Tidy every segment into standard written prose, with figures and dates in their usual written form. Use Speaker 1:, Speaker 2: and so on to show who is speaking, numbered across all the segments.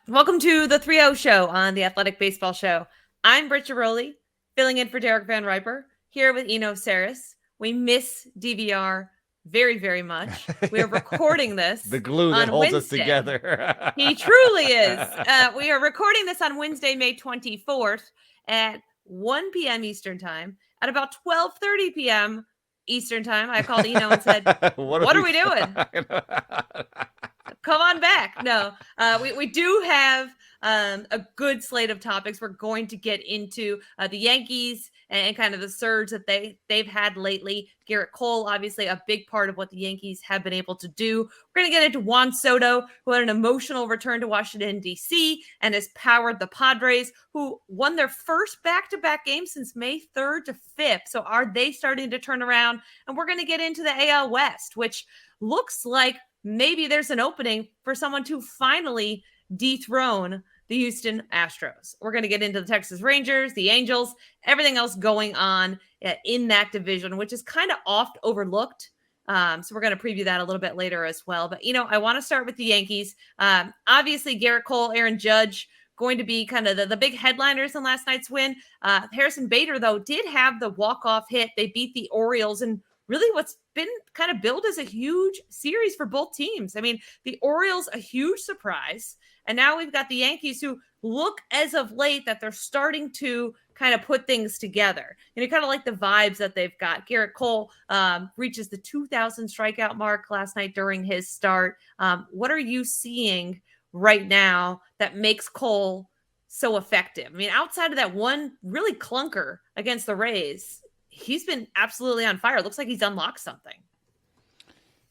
Speaker 1: Welcome to the 3-0 show on the Athletic Baseball Show. I'm Britt Giroli, filling in for Derek Van Riper, here with Eno Saris. We miss DVR very, very much. We are recording this
Speaker 2: The glue that
Speaker 1: on
Speaker 2: holds us
Speaker 1: Wednesday.
Speaker 2: together.
Speaker 1: He truly is. We are recording this on Wednesday, May 24th at 1 p.m. Eastern Time. At about 12:30 p.m. Eastern Time, I called Eno and said, what are we doing? Come on back. No, we do have a good slate of topics. We're going to get into the Yankees and kind of the surge that they've had lately. Gerrit Cole, obviously a big part of what the Yankees have been able to do. We're going to get into Juan Soto, who had an emotional return to Washington, D.C. and has powered the Padres, who won their first back-to-back game since May 3rd to 5th. So are they starting to turn around? And we're going to get into the AL West, which looks like maybe there's an opening for someone to finally dethrone the Houston Astros. We're going to get into the Texas Rangers, the Angels, everything else going on in that division, which is kind of oft overlooked. So we're going to preview that a little bit later as well. But, I want to start with the Yankees. Obviously, Gerrit Cole, Aaron Judge, going to be kind of the big headliners in last night's win. Harrison Bader, though, did have the walk-off hit. They beat the Orioles, and really what's been kind of billed as a huge series for both teams. I mean, the Orioles, a huge surprise. And now we've got the Yankees who look as of late that they're starting to kind of put things together. Kind of like the vibes that they've got. Gerrit Cole reaches the 2,000 strikeout mark last night during his start. What are you seeing right now that makes Cole so effective? I mean, outside of that one really clunker against the Rays, he's been absolutely on fire. It looks like he's unlocked something.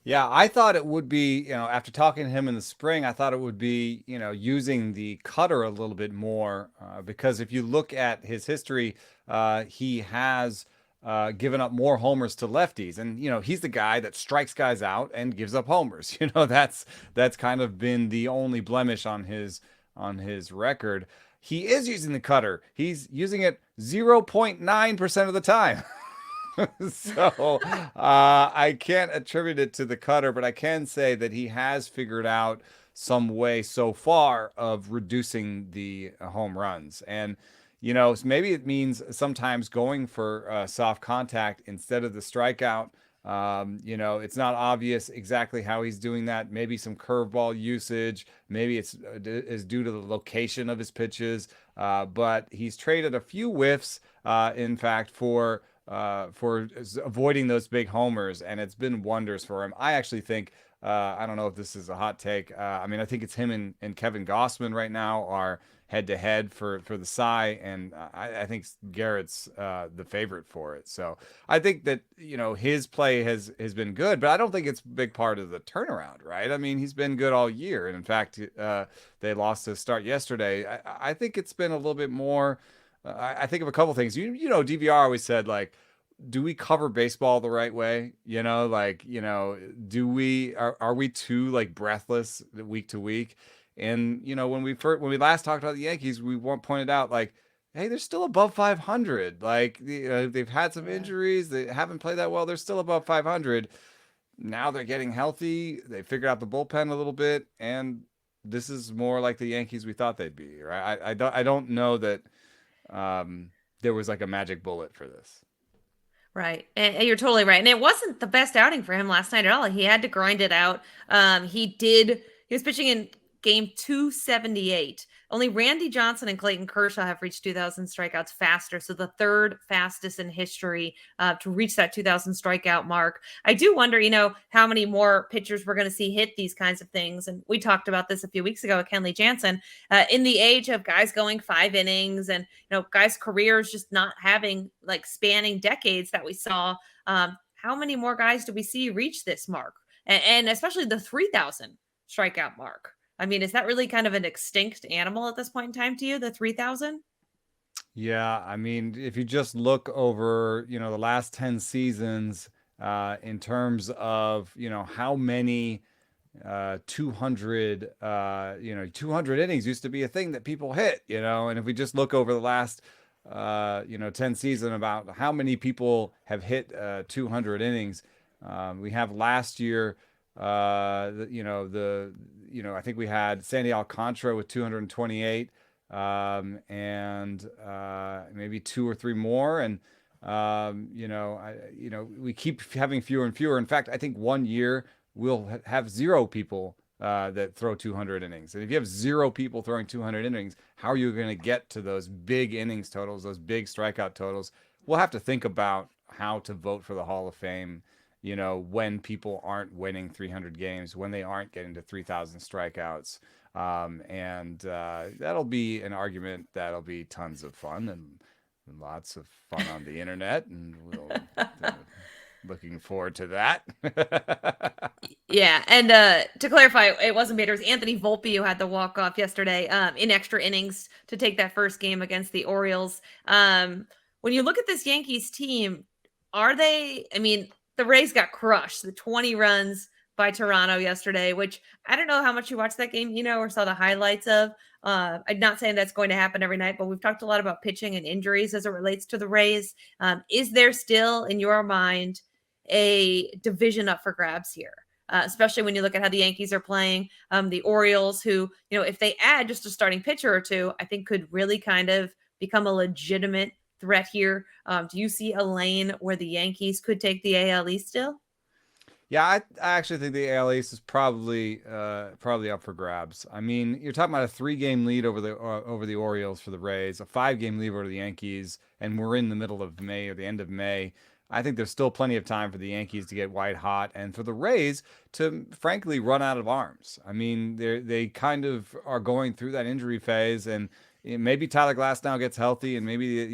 Speaker 2: Yeah, I thought it would be, after talking to him in the spring, I thought it would be, using the cutter a little bit more because if you look at his history, he has given up more homers to lefties. And, he's the guy that strikes guys out and gives up homers. That's kind of been the only blemish on his record. He is using the cutter. He's using it 0.9% of the time. So I can't attribute it to the cutter, but I can say that he has figured out some way so far of reducing the home runs. And, maybe it means sometimes going for soft contact instead of the strikeout. It's not obvious exactly how he's doing that. Maybe some curveball usage. Maybe it's is due to the location of his pitches. But he's traded a few whiffs, in fact, for avoiding those big homers, and it's been wonders for him. I actually think, I don't know if this is a hot take. I think it's him and Kevin Gossman right now are head to head for the Cy, and I think Garrett's the favorite for it. So I think that his play has been good, but I don't think it's a big part of the turnaround, right? I mean, he's been good all year, and in fact, they lost to start yesterday. I think it's been a little bit more. I think of a couple things. DVR always said, like, do we cover baseball the right way? Do we are we too like breathless week to week? And when we last talked about the Yankees, we pointed out, like, hey, they're still above 500. Like, they've had some injuries, they haven't played that well. They're still above 500. Now they're getting healthy. They figured out the bullpen a little bit, and this is more like the Yankees we thought they'd be. Right? I don't know that. There was like a magic bullet for this.
Speaker 1: Right. And you're totally right. And it wasn't the best outing for him last night at all. He had to grind it out. He was pitching in game 278. Only Randy Johnson and Clayton Kershaw have reached 2,000 strikeouts faster. So the third fastest in history to reach that 2,000 strikeout mark. I do wonder, how many more pitchers we're going to see hit these kinds of things. And we talked about this a few weeks ago with Kenley Jansen. In the age of guys going 5 innings and, guys' careers just not having like spanning decades that we saw, how many more guys do we see reach this mark? And especially the 3,000 strikeout mark. I mean, is that really kind of an extinct animal at this point in time to you, the 3,000?
Speaker 2: Yeah, I mean, if you just look over, the last 10 seasons, in terms of, how many 200, 200 innings used to be a thing that people hit, and if we just look over the last, 10 season about how many people have hit 200 innings, we have last year I think we had Sandy Alcantara with 228, and maybe two or three more, and we keep having fewer and fewer. In fact, I think one year we'll have zero people that throw 200 innings. And if you have zero people throwing 200 innings, how are you going to get to those big innings totals, those big strikeout totals? We'll have to think about how to vote for the Hall of Fame, when people aren't winning 300 games, when they aren't getting to 3,000 strikeouts. And that'll be an argument that'll be tons of fun and lots of fun on the internet. And looking forward to that.
Speaker 1: Yeah, and to clarify, it wasn't Bader. It was Anthony Volpe who had the walk off yesterday in extra innings to take that first game against the Orioles. When you look at this Yankees team, are they? I mean, the Rays got crushed. The 20 runs by Toronto yesterday, which I don't know how much you watched that game, or saw the highlights of. I'm not saying that's going to happen every night, but we've talked a lot about pitching and injuries as it relates to the Rays. Is there still, in your mind, a division up for grabs here? Especially when you look at how the Yankees are playing, the Orioles, who, if they add just a starting pitcher or two, I think could really kind of become a legitimate threat here. Do you see a lane where the Yankees could take the AL East still?
Speaker 2: Yeah, I actually think the AL East is probably up for grabs. I mean, you're talking about a 3-game lead over the Orioles for the Rays, a 5-game lead over the Yankees, and we're in the middle of May or the end of May. I think there's still plenty of time for the Yankees to get white hot and for the Rays to frankly run out of arms. I mean, they kind of are going through that injury phase, and maybe Tyler Glasnow gets healthy, and maybe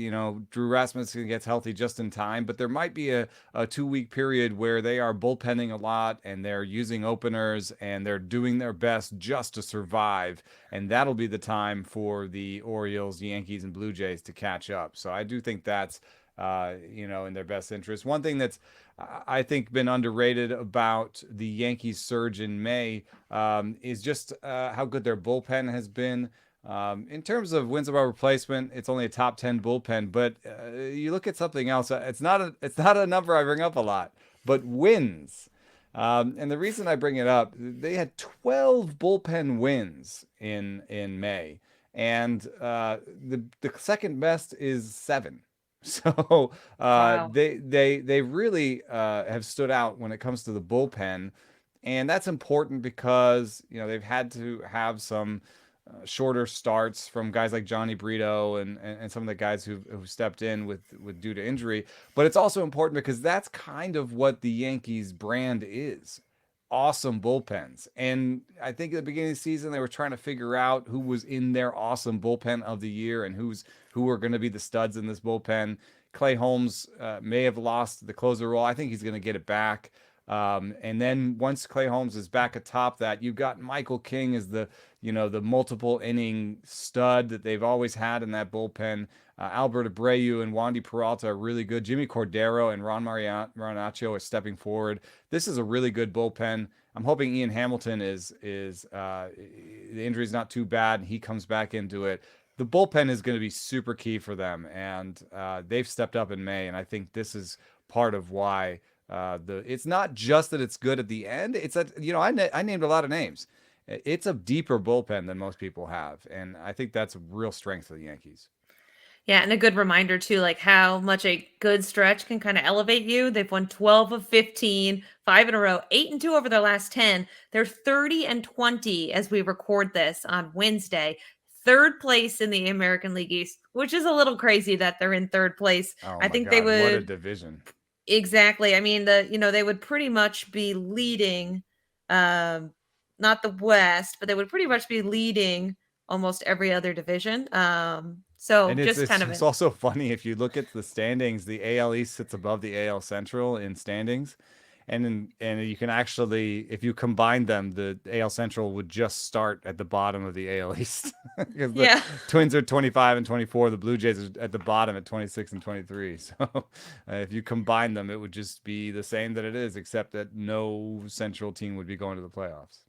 Speaker 2: Drew Rasmussen gets healthy just in time. But there might be a 2-week period where they are bullpenning a lot and they're using openers and they're doing their best just to survive, and that'll be the time for the Orioles, Yankees, and Blue Jays to catch up. So I do think that's in their best interest. One thing that's I think been underrated about the Yankees surge in May is just how good their bullpen has been. In terms of wins above replacement, it's only a top 10 bullpen, but you look at something else. It's not a number I bring up a lot, but wins. And the reason I bring it up, they had 12 bullpen wins in May, and the second best is 7. So
Speaker 1: Wow.
Speaker 2: they really have stood out when it comes to the bullpen, and that's important because they've had to have some shorter starts from guys like Johnny Brito and some of the guys who stepped in with due to injury. But it's also important because that's kind of what the Yankees brand is. Awesome bullpens. And I think at the beginning of the season they were trying to figure out who was in their awesome bullpen of the year and who were going to be the studs in this bullpen. Clay Holmes may have lost the closer role. I think he's going to get it back. And then once Clay Holmes is back atop that, you've got Michael King as the multiple inning stud that they've always had in that bullpen. Albert Abreu and Wandy Peralta are really good. Jimmy Cordero and Ron Marinaccio are stepping forward. This is a really good bullpen. I'm hoping Ian Hamilton is the injury's not too bad and he comes back into it. The bullpen is going to be super key for them, and they've stepped up in May, and I think this is part of why it's not just that it's good at the end. It's that I named a lot of names. It's a deeper bullpen than most people have, and I think that's a real strength of the Yankees.
Speaker 1: Yeah, and a good reminder too, like how much a good stretch can kind of elevate you. They've won 12 of 15, 5 in a row, 8-2 over their last 10. They're 30-20 as we record this on Wednesday. Third place in the American League East, which is a little crazy that they're in third place.
Speaker 2: Oh
Speaker 1: I
Speaker 2: my
Speaker 1: think they
Speaker 2: God, what a
Speaker 1: would
Speaker 2: division!
Speaker 1: exactly. I mean, they would pretty much be leading, not the West, but they would pretty much be leading almost every other division. So
Speaker 2: And it's
Speaker 1: just
Speaker 2: it's
Speaker 1: kind of
Speaker 2: it's also funny if you look at the standings. The AL East sits above the AL Central in standings, and you can actually, if you combine them, the AL Central would just start at the bottom of the AL East because the
Speaker 1: yeah.
Speaker 2: Twins are 25 and 24. The Blue Jays are at the bottom at 26 and 23. So if you combine them, it would just be the same that it is, except that no Central team would be going to the playoffs.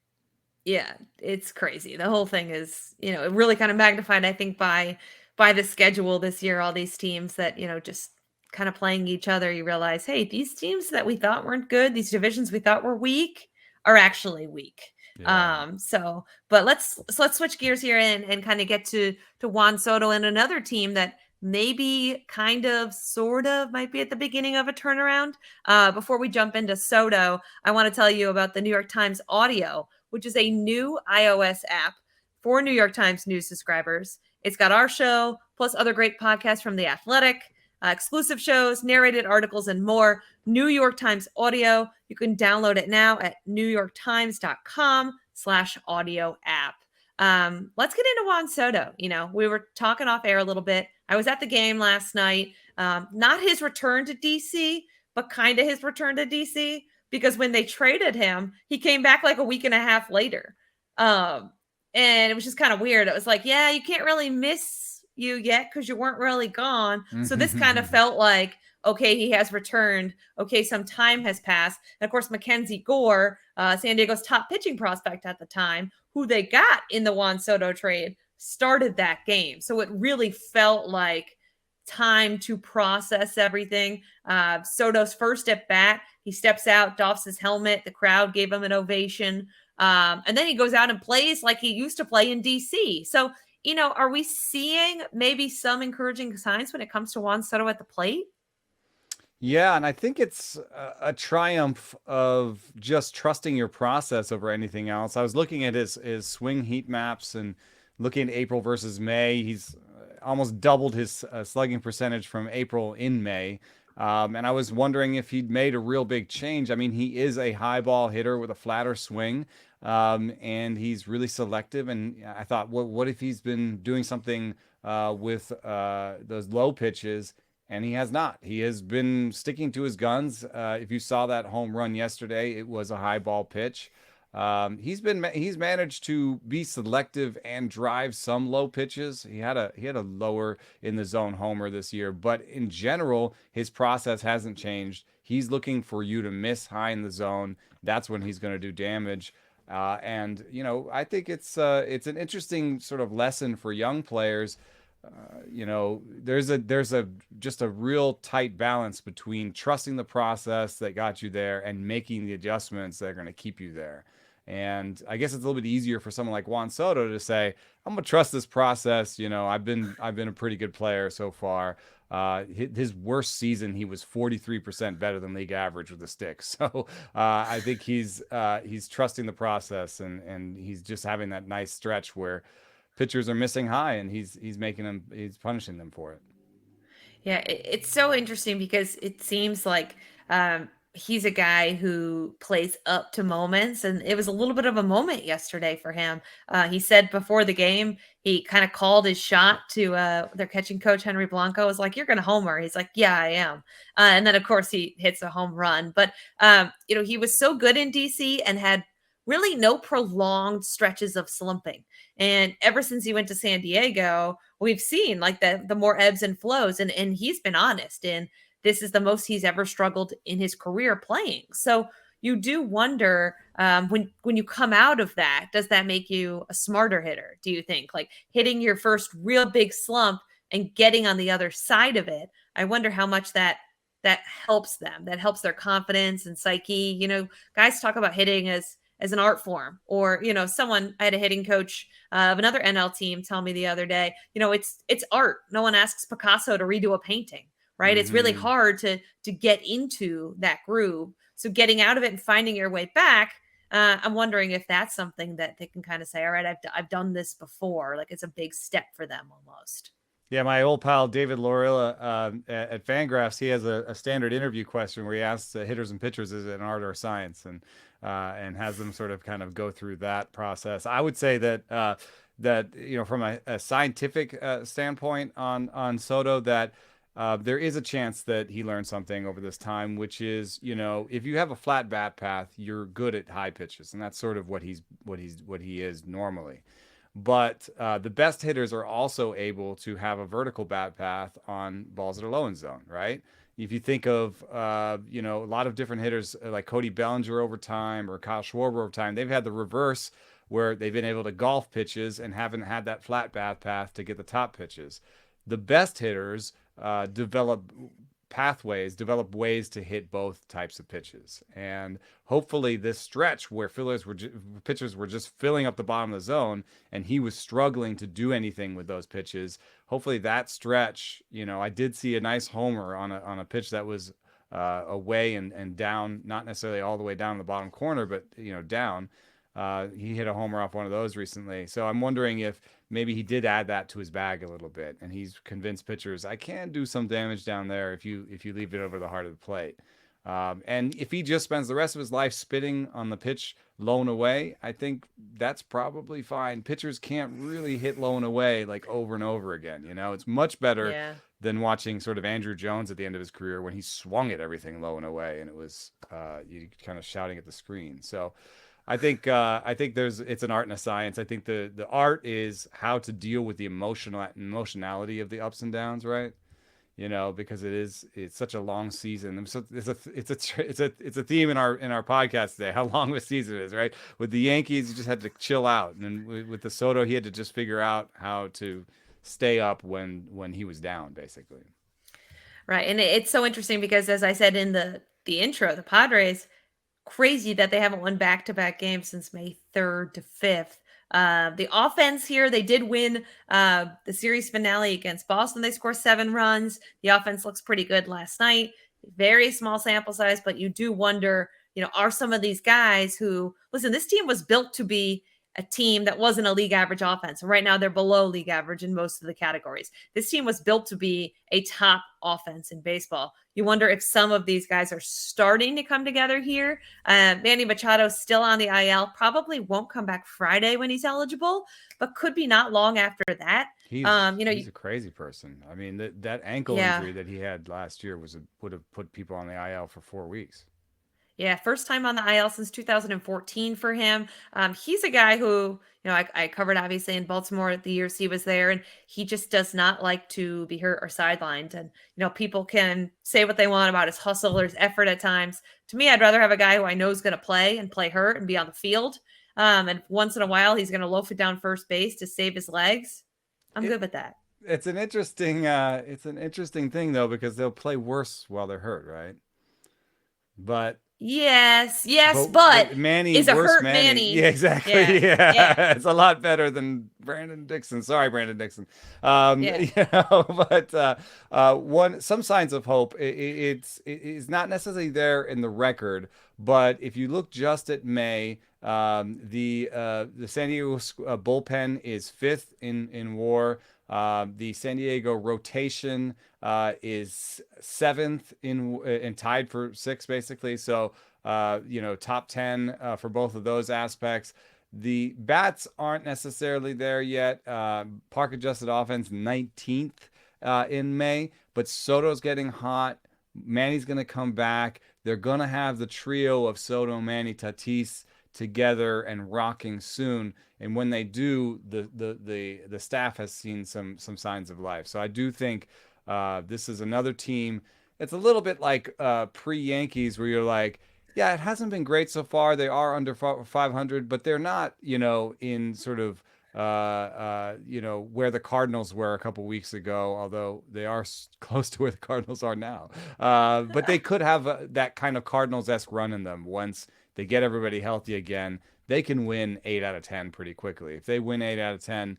Speaker 1: Yeah, it's crazy. The whole thing is, really kind of magnified, I think, by the schedule this year, all these teams that, just kind of playing each other. You realize, hey, these teams that we thought weren't good, these divisions we thought were weak, are actually weak.
Speaker 2: Yeah.
Speaker 1: But let's switch gears here and kind of get to Juan Soto and another team that maybe kind of sort of might be at the beginning of a turnaround. Before we jump into Soto, I want to tell you about the New York Times Audio, which is a new iOS app for New York Times news subscribers. It's got our show plus other great podcasts from The Athletic, exclusive shows, narrated articles, and more. New York Times Audio. You can download it now at newyorktimes.com/audio app. Let's get into Juan Soto. We were talking off air a little bit. I was at the game last night. Not his return to DC, but kind of his return to DC, because when they traded him, he came back like a week and a half later. And it was just kind of weird. It was like, yeah, you can't really miss you yet because you weren't really gone. So this kind of felt like, okay, he has returned. Okay, some time has passed. And of course, Mackenzie Gore, San Diego's top pitching prospect at the time, who they got in the Juan Soto trade, started that game. So it really felt like time to process everything. Soto's first at bat, he steps out, doffs his helmet. The crowd gave him an ovation. And then he goes out and plays like he used to play in DC. So, are we seeing maybe some encouraging signs when it comes to Juan Soto at the plate?
Speaker 2: Yeah, and I think it's a triumph of just trusting your process over anything else. I was looking at his swing heat maps and looking at April versus May. He's almost doubled his slugging percentage from April in May. And I was wondering if he'd made a real big change. I mean, he is a high ball hitter with a flatter swing, and he's really selective. And I thought, what if he's been doing something with those low pitches? And he has not. He has been sticking to his guns. If you saw that home run yesterday, it was a high ball pitch. He's managed to be selective and drive some low pitches. He had a lower in the zone homer this year, but in general, his process hasn't changed. He's looking for you to miss high in the zone. That's when he's going to do damage. And I think it's an interesting sort of lesson for young players. There's a just a real tight balance between trusting the process that got you there and making the adjustments that are going to keep you there. And I guess it's a little bit easier for someone like Juan Soto to say, "I'm gonna trust this process." I've been a pretty good player so far. His worst season, he was 43% better than league average with a stick. So I think he's trusting the process, and he's just having that nice stretch where pitchers are missing high, and he's punishing them for it.
Speaker 1: Yeah, it's so interesting because it seems like he's a guy who plays up to moments, and it was a little bit of a moment yesterday for him. He said before the game, he kind of called his shot to their catching coach, Henry Blanco, was like, "You're going to homer." He's like, "Yeah, I am." And then, of course, he hits a home run. But, he was so good in DC and had really no prolonged stretches of slumping. And ever since he went to San Diego, we've seen like the more ebbs and flows, and he's been honest, and this is the most he's ever struggled in his career playing. So you do wonder, when you come out of that, does that make you a smarter hitter? Do you think, like, hitting your first real big slump and getting on the other side of it? I wonder how much that helps them, that helps their confidence and psyche. Guys talk about hitting as an art form, or someone, I had a hitting coach of another NL team tell me the other day, it's art. No one asks Picasso to redo a painting, right? It's really
Speaker 2: Mm-hmm.
Speaker 1: hard to get into that groove. So getting out of it and finding your way back, I'm wondering if that's something that they can kind of say, all right, I've done this before. Like, it's a big step for them almost.
Speaker 2: Yeah, my old pal David Lorilla at Fangraphs, he has a standard interview question where he asks hitters and pitchers, "Is it an art or a science?" and has them sort of kind of go through that process. I would say that from a scientific standpoint on Soto, that there is a chance that he learned something over this time, which is, if you have a flat bat path, you're good at high pitches, and that's sort of what he is normally. But the best hitters are also able to have a vertical bat path on balls that are low in zone, right? If you think of, a lot of different hitters like Cody Bellinger over time or Kyle Schwarber over time, they've had the reverse where they've been able to golf pitches and haven't had that flat bat path to get the top pitches. The best hitters develop pathways, develop ways to hit both types of pitches. And hopefully this stretch where pitchers were just filling up the bottom of the zone and he was struggling to do anything with those pitches, hopefully that stretch, I did see a nice homer on a pitch that was away and down, not necessarily all the way down in the bottom corner, but down. He hit a homer off one of those recently. So I'm wondering if maybe he did add that to his bag a little bit, and he's convinced pitchers, I can do some damage down there if you leave it over the heart of the plate. And if he just spends the rest of his life spitting on the pitch low and away, I think that's probably fine. Pitchers can't really hit low and away like over and over again. It's much better than watching sort of Andrew Jones at the end of his career when he swung at everything low and away, and it was you kind of shouting at the screen. So I think it's an art and a science. I think the art is how to deal with the emotionality of the ups and downs, right? Because it's such a long season. So it's a theme in our podcast today. How long the season is, right? With the Yankees, you just had to chill out, and with the Soto, he had to just figure out how to stay up when he was down, basically.
Speaker 1: Right, and it's so interesting because, as I said in the intro, the Padres, crazy that they haven't won back-to-back games since May 3rd to 5th. The offense here, they did win the series finale against Boston. They scored 7 runs. The offense looks pretty good last night. Very small sample size, but you do wonder, are some of these guys who, listen, this team was built to be a team that wasn't a league average offense. Right now, they're below league average in most of the categories. This team was built to be a top offense in baseball. You wonder if some of these guys are starting to come together here. Manny Machado's still on the IL, probably won't come back Friday when he's eligible, but could be not long after that.
Speaker 2: He's a crazy person. I mean, that ankle injury that he had last year would have put people on the IL for 4 weeks.
Speaker 1: Yeah, first time on the IL since 2014 for him. He's a guy who, I covered obviously in Baltimore the years he was there, and he just does not like to be hurt or sidelined. And, people can say what they want about his hustle or his effort at times. To me, I'd rather have a guy who I know is going to play and play hurt and be on the field. And once in a while, he's going to loaf it down first base to save his legs. I'm good with that.
Speaker 2: It's an interesting thing though, because they'll play worse while they're hurt, right? But
Speaker 1: yes, but
Speaker 2: Manny
Speaker 1: is a hurt Manny.
Speaker 2: Yeah, exactly. Yeah. It's a lot better than Brandon Dixon. Sorry, Brandon Dixon. But some signs of hope. It's not necessarily there in the record, but if you look just at May, the San Diego bullpen is 5th in WAR. The San Diego rotation is 7th and tied for 6th, basically. So, top 10 for both of those aspects. The bats aren't necessarily there yet. Park adjusted offense 19th in May, but Soto's getting hot. Manny's going to come back. They're going to have the trio of Soto, Manny, Tatis together and rocking soon. And when they do, the staff has seen some signs of life. So I do think this is another team. It's a little bit like pre-Yankees where you're like, yeah, it hasn't been great so far. They are under 500, but they're not, in sort of, where the Cardinals were a couple weeks ago, although they are close to where the Cardinals are now. But they could have that kind of Cardinals-esque run in them once they get everybody healthy again. They can win 8 out of 10 pretty quickly. If they win 8 out of 10,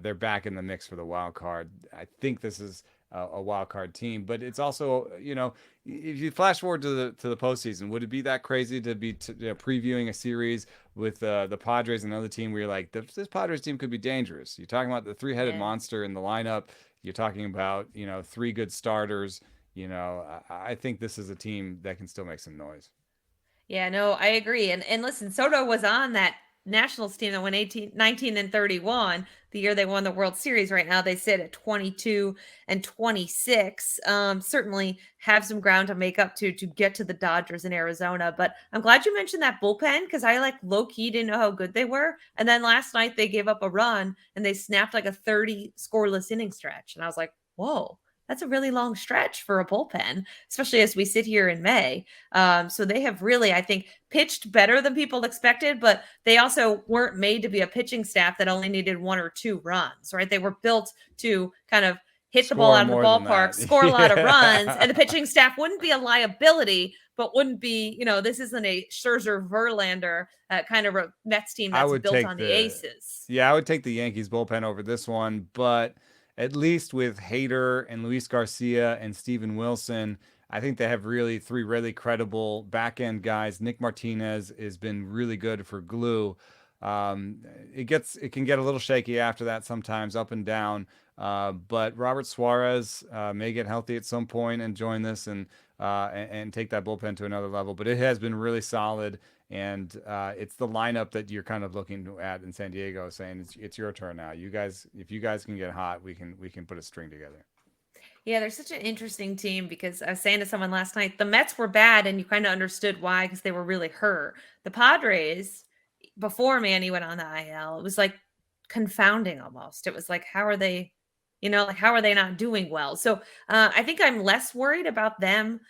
Speaker 2: they're back in the mix for the wild card. I think this is a wild card team, but it's also, if you flash forward to the postseason, would it be that crazy to be previewing a series with the Padres and another team where you're like, this Padres team could be dangerous? You're talking about the 3-headed monster in the lineup. You're talking about, 3 good starters. I think this is a team that can still make some noise.
Speaker 1: Yeah, no, I agree. And listen, Soto was on that Nationals team that went 19-31 the year they won the World Series. Right now they sit at 22-26. Certainly have some ground to make up to get to the Dodgers in Arizona. But I'm glad you mentioned that bullpen because I low-key didn't know how good they were. And then last night they gave up a run and they snapped like a 30 scoreless inning stretch. And I was like, whoa. That's a really long stretch for a bullpen, especially as we sit here in May. So they have really, I think, pitched better than people expected, but they also weren't made to be a pitching staff that only needed 1 or 2 runs, right? They were built to kind of hit the ball
Speaker 2: Score
Speaker 1: out of the
Speaker 2: more than
Speaker 1: ballpark,
Speaker 2: that.
Speaker 1: score a lot of runs,
Speaker 2: Yeah.
Speaker 1: and the pitching staff wouldn't be a liability, but wouldn't be, this isn't a Scherzer Verlander kind of a Mets team
Speaker 2: I
Speaker 1: that's
Speaker 2: would
Speaker 1: built
Speaker 2: take
Speaker 1: on the
Speaker 2: the
Speaker 1: aces.
Speaker 2: Yeah, I would take the Yankees bullpen over this one, but at least with Hader and Luis Garcia and Steven Wilson, I think they have really three really credible back end guys. Nick Martinez has been really good for glue. Um, it can get a little shaky after that sometimes, up and down. But Robert Suarez may get healthy at some point and join this and take that bullpen to another level. But it has been really solid, and it's the lineup that you're kind of looking at in San Diego, saying it's your turn now. You guys, if you guys can get hot, we can put a string together.
Speaker 1: Yeah, they're such an interesting team because I was saying to someone last night, the Mets were bad and you kind of understood why because they were really hurt. The Padres, before Manny went on the IL, it was like confounding almost. It was like, how are they, like how are they not doing well? So I think I'm less worried about them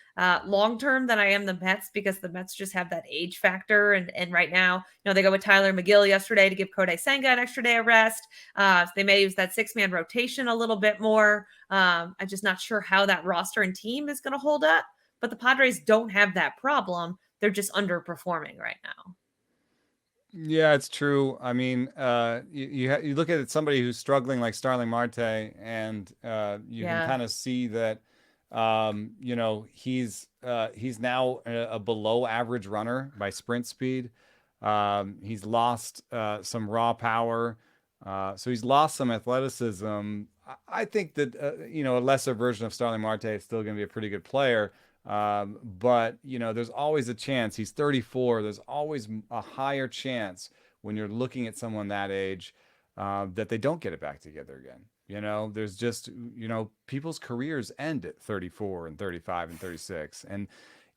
Speaker 1: long term than I am the Mets because the Mets just have that age factor. And right now, they go with Tyler McGill yesterday to give Kodai Senga an extra day of rest. So they may use that 6-man rotation a little bit more. I'm just not sure how that roster and team is going to hold up. But the Padres don't have that problem. They're just underperforming right now.
Speaker 2: Yeah, it's true. I mean, you look at somebody who's struggling like Starling Marte, and you can
Speaker 1: Yeah.
Speaker 2: kind of see that, he's now a below average runner by sprint speed. He's lost some raw power, so he's lost some athleticism. I think that a lesser version of Starling Marte is still going to be a pretty good player. But there's always a chance. He's 34. There's always a higher chance when you're looking at someone that age that they don't get it back together again. There's just people's careers end at 34 and 35 and 36, and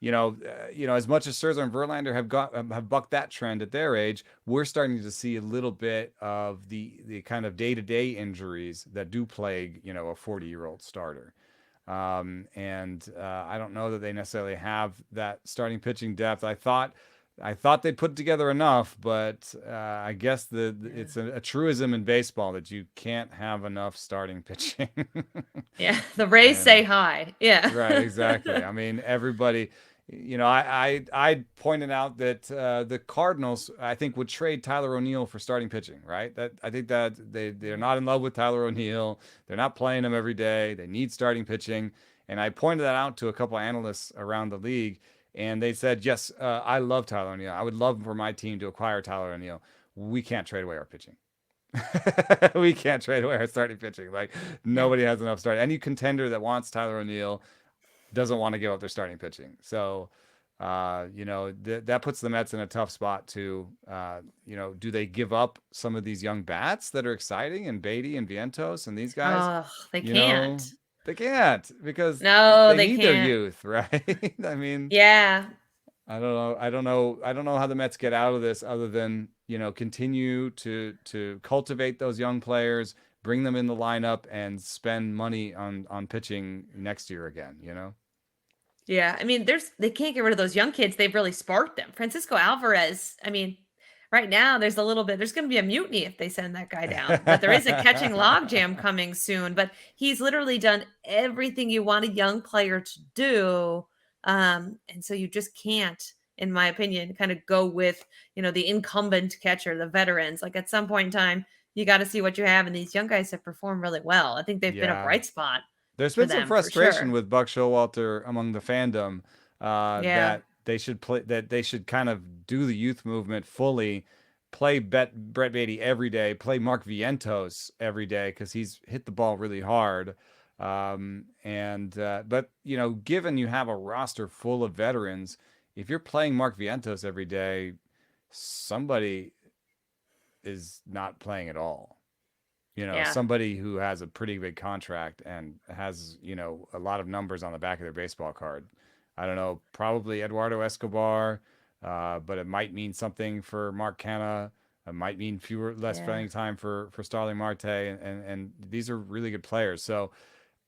Speaker 2: as much as Scherzer and Verlander have bucked that trend at their age, we're starting to see a little bit of the kind of day-to-day injuries that do plague a 40-year-old starter. And I don't know that they necessarily have that starting pitching depth. I thought they'd put together enough, but I guess it's a truism in baseball that you can't have enough starting pitching.
Speaker 1: Yeah. The Rays say
Speaker 2: And
Speaker 1: hi. Yeah.
Speaker 2: right, exactly. I mean, everybody. I pointed out that the Cardinals, I think, would trade Tyler O'Neill for starting pitching. Right? That I think that they're not in love with Tyler O'Neill. They're not playing him every day. They need starting pitching, and I pointed that out to a couple of analysts around the league, and they said, "Yes, I love Tyler O'Neill. I would love for my team to acquire Tyler O'Neill. We can't trade away our pitching." We can't trade away our starting pitching. Like
Speaker 1: Yeah.
Speaker 2: nobody has enough starting. Any contender that wants Tyler O'Neill doesn't want to give up their starting pitching. So, that puts the Mets in a tough spot to, do they give up some of these young bats that are exciting and Beatty and Vientos and these guys?
Speaker 1: Oh, they
Speaker 2: You know,
Speaker 1: can't.
Speaker 2: they can't because
Speaker 1: No,
Speaker 2: they
Speaker 1: they
Speaker 2: need their
Speaker 1: can't.
Speaker 2: youth, right? I mean,
Speaker 1: Yeah.
Speaker 2: I don't know. I don't know. I don't know how the Mets get out of this other than, continue to cultivate those young players, bring them in the lineup and spend money on pitching next year again.
Speaker 1: Yeah, I mean, they can't get rid of those young kids. They've really sparked them. Francisco Alvarez, I mean, right now there's going to be a mutiny if they send that guy down. But there is a catching logjam coming soon. But he's literally done everything you want a young player to do, and so you just can't, in my opinion, kind of go with the incumbent catcher, the veterans. Like at some point in time, you got to see what you have, and these young guys have performed really well. I think they've been a
Speaker 2: Yeah.
Speaker 1: bright spot
Speaker 2: There's
Speaker 1: for
Speaker 2: been some
Speaker 1: them for
Speaker 2: frustration
Speaker 1: sure.
Speaker 2: with Buck Showalter among the fandom
Speaker 1: Yeah.
Speaker 2: that they should kind of do the youth movement fully, play Brett Beatty every day, play Mark Vientos every day because he's hit the ball really hard. And but given you have a roster full of veterans, if you're playing Mark Vientos every day, somebody is not playing at all.
Speaker 1: Yeah.
Speaker 2: Somebody who has a pretty big contract and has, a lot of numbers on the back of their baseball card. I don't know, probably Eduardo Escobar, but it might mean something for Mark Canha. It might mean less
Speaker 1: Yeah.
Speaker 2: playing time for Starling Marte, and these are really good players. So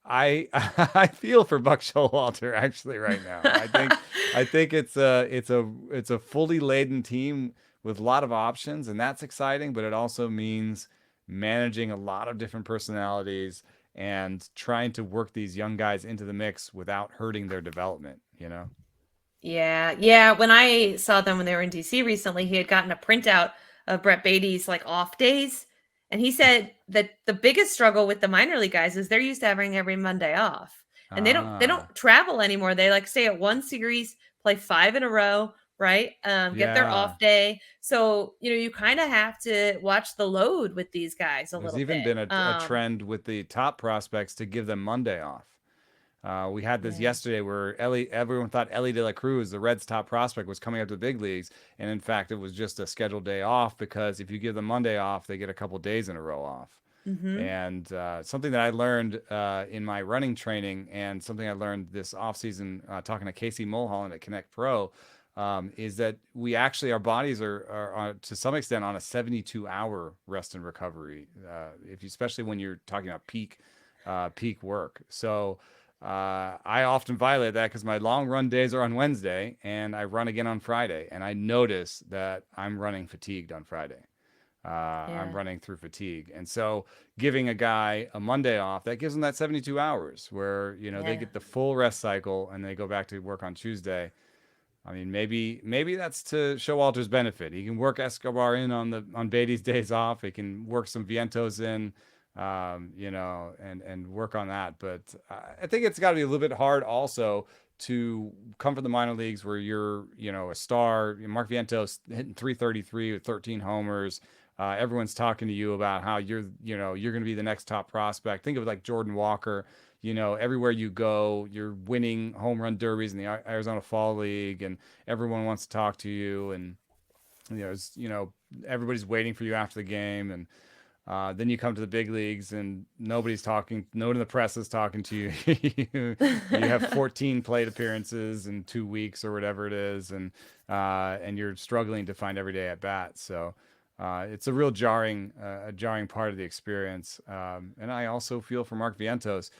Speaker 2: I I feel for Buck Showalter actually right now. I think it's a fully laden team with a lot of options, and that's exciting. But it also means managing a lot of different personalities and trying to work these young guys into the mix without hurting their development, you know?
Speaker 1: Yeah, yeah. When I saw them when they were in DC recently, he had gotten a printout of Brett Beatty's like off days, and he said that the biggest struggle with the minor league guys is they're used to having every Monday off, and they don't
Speaker 2: Ah,
Speaker 1: travel anymore. They like stay at one series, play five in a row, right? Get their
Speaker 2: yeah.
Speaker 1: off day. So you kind of have to watch the load with these guys a
Speaker 2: There's
Speaker 1: little
Speaker 2: even
Speaker 1: bit.
Speaker 2: been a trend with the top prospects to give them Monday off. We had this
Speaker 1: Yeah.
Speaker 2: yesterday where everyone thought Ellie De La Cruz, the Reds' top prospect, was coming up to the big leagues, and in fact, it was just a scheduled day off because if you give them Monday off, they get a couple days in a row off.
Speaker 1: Mm-hmm.
Speaker 2: And something that I learned in my running training, and something I learned this offseason talking to Casey Mulholland at Connect Pro, is that we actually our bodies are to some extent on a 72-hour rest and recovery. If you, especially when you're talking about peak work. So I often violate that because my long run days are on Wednesday and I run again on Friday. And I notice that I'm running fatigued on Friday. I'm
Speaker 1: Yeah.
Speaker 2: running through fatigue. And so giving a guy a Monday off, that gives them that 72 hours where, they
Speaker 1: Yeah.
Speaker 2: get the full rest cycle and they go back to work on Tuesday. I mean, maybe that's to Showalter's benefit. He can work Escobar in on Beatty's days off. He can work some Vientos in, and work on that. But I think it's got to be a little bit hard also to come from the minor leagues where you're a star. Mark Vientos hitting 333 with 13 homers. Everyone's talking to you about how you're going to be the next top prospect. Think of it like Jordan Walker. Everywhere you go, you're winning home run derbies in the Arizona Fall League, and everyone wants to talk to you, and everybody's waiting for you after the game, and then you come to the big leagues, and nobody's talking. No one in the press is talking to you. You have 14 plate appearances in 2 weeks or whatever it is, and you're struggling to find every day at bat. So. It's a jarring part of the experience, and I also feel for Mark Vientos.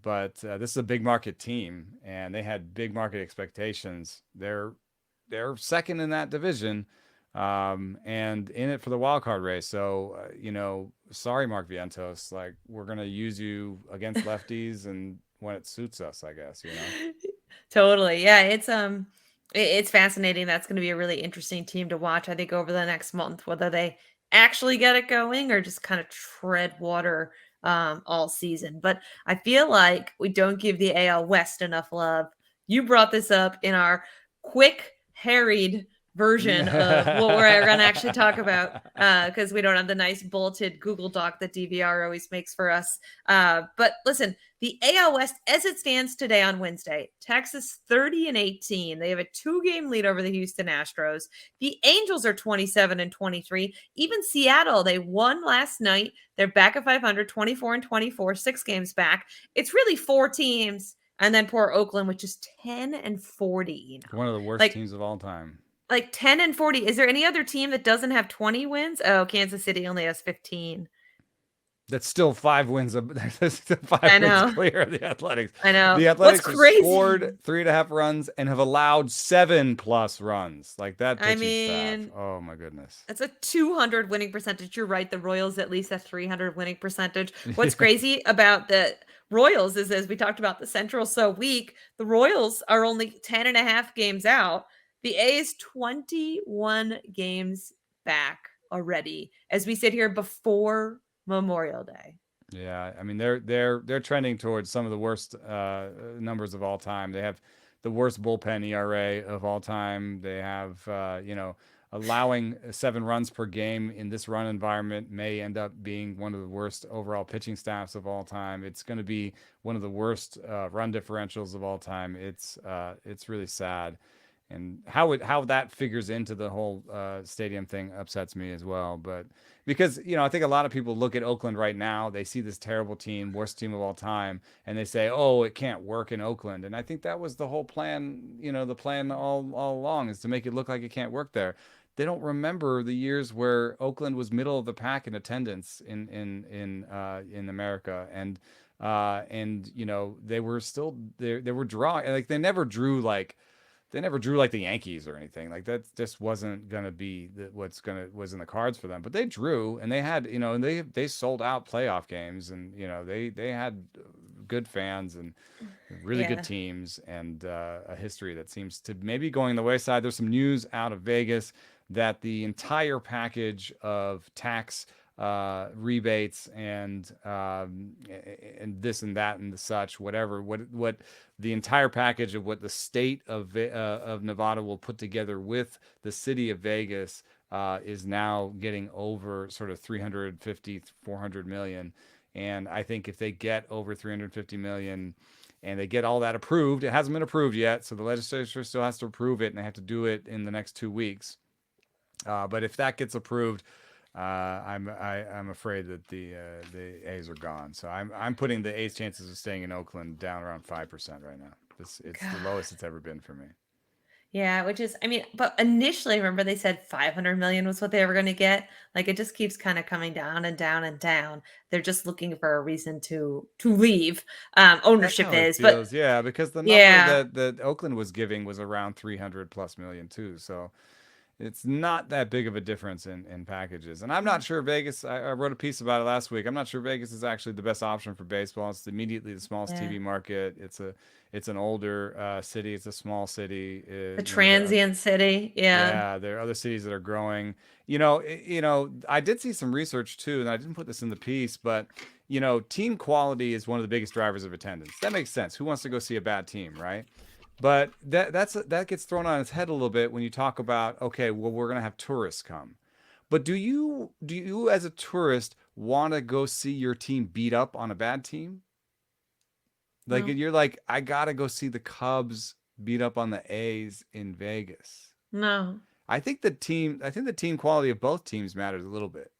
Speaker 2: But this is a big market team, and they had big market expectations. They're second in that division, and in it for the wild card race. So sorry, Mark Vientos. Like, we're gonna use you against lefties and when it suits us, I guess.
Speaker 1: Totally. Yeah, it's fascinating. That's going to be a really interesting team to watch, I think, over the next month, whether they actually get it going or just kind of tread water all season. But I feel like we don't give the AL West enough love. You brought this up in our quick, harried version of what we're going to actually talk about because we don't have the nice bulleted Google Doc that DVR always makes for us. But listen, the AL West, as it stands today on Wednesday, Texas 30-18. They have a 2-game lead over the Houston Astros. The Angels are 27-23. Even Seattle, they won last night. They're back at 500, 24-24, 6 games back. It's really 4 teams. And then poor Oakland, which is 10-40.
Speaker 2: One of the worst
Speaker 1: Like
Speaker 2: teams of all time.
Speaker 1: 10-40. Is there any other team that doesn't have 20 wins? Oh, Kansas City only has 15.
Speaker 2: That's still 5 wins. That's still
Speaker 1: I
Speaker 2: 5 wins
Speaker 1: know.
Speaker 2: clear of the Athletics.
Speaker 1: I know.
Speaker 2: The
Speaker 1: What's
Speaker 2: Athletics have
Speaker 1: crazy?
Speaker 2: scored 3.5 runs and have allowed 7+ runs. Like, that
Speaker 1: I
Speaker 2: pitching staff.
Speaker 1: mean,
Speaker 2: Oh my goodness.
Speaker 1: that's a 200 winning percentage. You're right. The Royals at least a 300 winning percentage. What's crazy about the Royals is, as we talked about, the Central so weak, the Royals are only 10 and a half games out. The A's 21 games back already as we sit here before Memorial Day.
Speaker 2: Yeah, I mean they're trending towards some of the worst numbers of all time. They have the worst bullpen ERA of all time. They have allowing 7 runs per game in this run environment may end up being one of the worst overall pitching staffs of all time. It's going to be one of the worst run differentials of all time. It's really sad, and how that figures into the whole stadium thing upsets me as well. But because I think a lot of people look at Oakland right now, they see this terrible team, worst team of all time, and they say, "Oh, it can't work in Oakland." And I think that was the whole plan. The plan all along is to make it look like it can't work there. They don't remember the years where Oakland was middle of the pack in attendance in America, and they were still they were drawing, like, they never drew like they never drew like the Yankees or anything. Like that just wasn't gonna be was in the cards for them. But they drew, and they had, and they sold out playoff games, and they had good fans and really good
Speaker 1: Yeah.
Speaker 2: teams, and a history that seems to maybe going the wayside. There's some news out of Vegas that the entire package of tax rebates and this and that and the such, whatever, what the entire package of what the state of Nevada will put together with the city of Vegas is now getting over sort of 350, 400 million. And I think if they get over 350 million and they get all that approved, it hasn't been approved yet, so the legislature still has to approve it, and they have to do it in the next 2 weeks. But if that gets approved, I'm afraid that the A's are gone. So I'm putting the A's chances of staying in Oakland down around 5% right now. It's the
Speaker 1: God.
Speaker 2: lowest it's ever been for me.
Speaker 1: Yeah, which is, I mean, but initially, remember they said 500 million was what they were going to get. Like it just keeps kind of coming down and down and down. They're just looking for a reason to leave.
Speaker 2: That's
Speaker 1: Ownership
Speaker 2: how it
Speaker 1: is, but
Speaker 2: feels, yeah, because the number
Speaker 1: yeah,
Speaker 2: that Oakland was giving was around 300 plus million too. So it's not that big of a difference in packages. And I'm not sure Vegas, I wrote a piece about it last week. I'm not sure Vegas is actually the best option for baseball. It's immediately the smallest
Speaker 1: yeah,
Speaker 2: TV market. It's an older city. It's a small city.
Speaker 1: the
Speaker 2: There are,
Speaker 1: transient city. Yeah,
Speaker 2: yeah, there are other cities that are growing. I did see some research too, and I didn't put this in the piece, but team quality is one of the biggest drivers of attendance. That makes sense. Who wants to go see a bad team, right? But that gets thrown on its head a little bit when you talk about, okay, well, we're gonna have tourists come. But do you as a tourist want to go see your team beat up on a bad team? Like
Speaker 1: no,
Speaker 2: you're like, I gotta go see the Cubs beat up on the A's in Vegas.
Speaker 1: no,
Speaker 2: I think the team quality of both teams matters a little bit.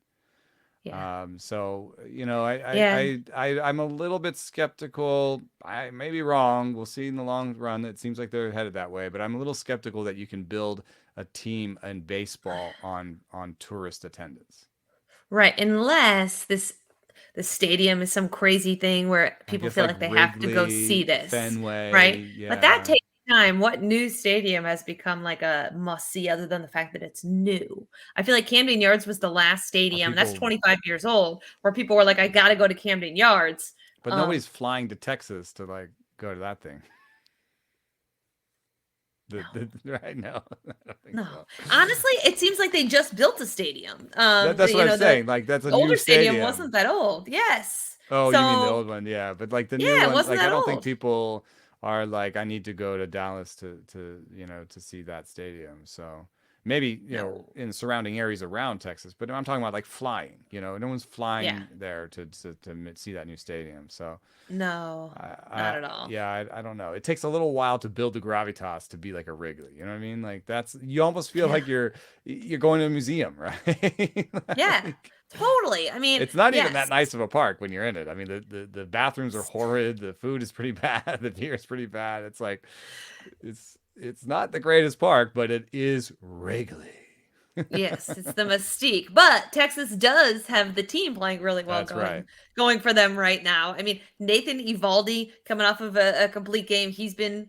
Speaker 1: yeah,
Speaker 2: So
Speaker 1: yeah.
Speaker 2: I'm a little bit skeptical. I may be wrong. We'll see in the long run. It seems like they're headed that way, but I'm a little skeptical that you can build a team in baseball on tourist attendance.
Speaker 1: Right, unless the stadium is some crazy thing where
Speaker 2: I
Speaker 1: people
Speaker 2: guess
Speaker 1: feel
Speaker 2: like
Speaker 1: like they have to go see
Speaker 2: Wrigley,
Speaker 1: this, right?
Speaker 2: Fenway,
Speaker 1: But that
Speaker 2: yeah.
Speaker 1: takes time. What new stadium has become like a must see other than the fact that it's new? I feel like Camden Yards was the last
Speaker 2: Are
Speaker 1: stadium that's
Speaker 2: people,
Speaker 1: 25 years old where people were like, I got to go to Camden Yards.
Speaker 2: but
Speaker 1: Um,
Speaker 2: nobody's flying to Texas to like go to that thing.
Speaker 1: no,
Speaker 2: Right now, I don't think
Speaker 1: no.
Speaker 2: so.
Speaker 1: Honestly, it seems like they just built a stadium.
Speaker 2: That's what I'm saying. Like that's a
Speaker 1: The
Speaker 2: new
Speaker 1: older stadium
Speaker 2: stadium.
Speaker 1: wasn't that old. Yes.
Speaker 2: Oh, you mean the
Speaker 1: So
Speaker 2: old one? Yeah, but like the new
Speaker 1: yeah, it
Speaker 2: one,
Speaker 1: wasn't
Speaker 2: like I
Speaker 1: that
Speaker 2: don't think
Speaker 1: old.
Speaker 2: people are like, I need to go to Dallas to see that stadium. So maybe,
Speaker 1: No.
Speaker 2: in surrounding areas around Texas, but I'm talking about like flying, no one's
Speaker 1: Yeah.
Speaker 2: flying there to see that new stadium. So
Speaker 1: No. Not at all.
Speaker 2: yeah, I don't know. It takes a little while to build the gravitas to be like a Wrigley. You know what I mean? Like you almost feel
Speaker 1: Yeah.
Speaker 2: like you're going to a museum, right?
Speaker 1: Yeah.
Speaker 2: Like,
Speaker 1: Totally. I mean,
Speaker 2: it's not even that
Speaker 1: yes.
Speaker 2: nice of a park when you're in it. I mean, the bathrooms are horrid. The food is pretty bad. The beer is pretty bad. It's like, it's not the greatest park, but it is Wrigley.
Speaker 1: Yes, it's the mystique. But Texas does have the team playing really well
Speaker 2: That's right.
Speaker 1: going for them right now. I mean, Nathan Evaldi coming off of a complete game, he's been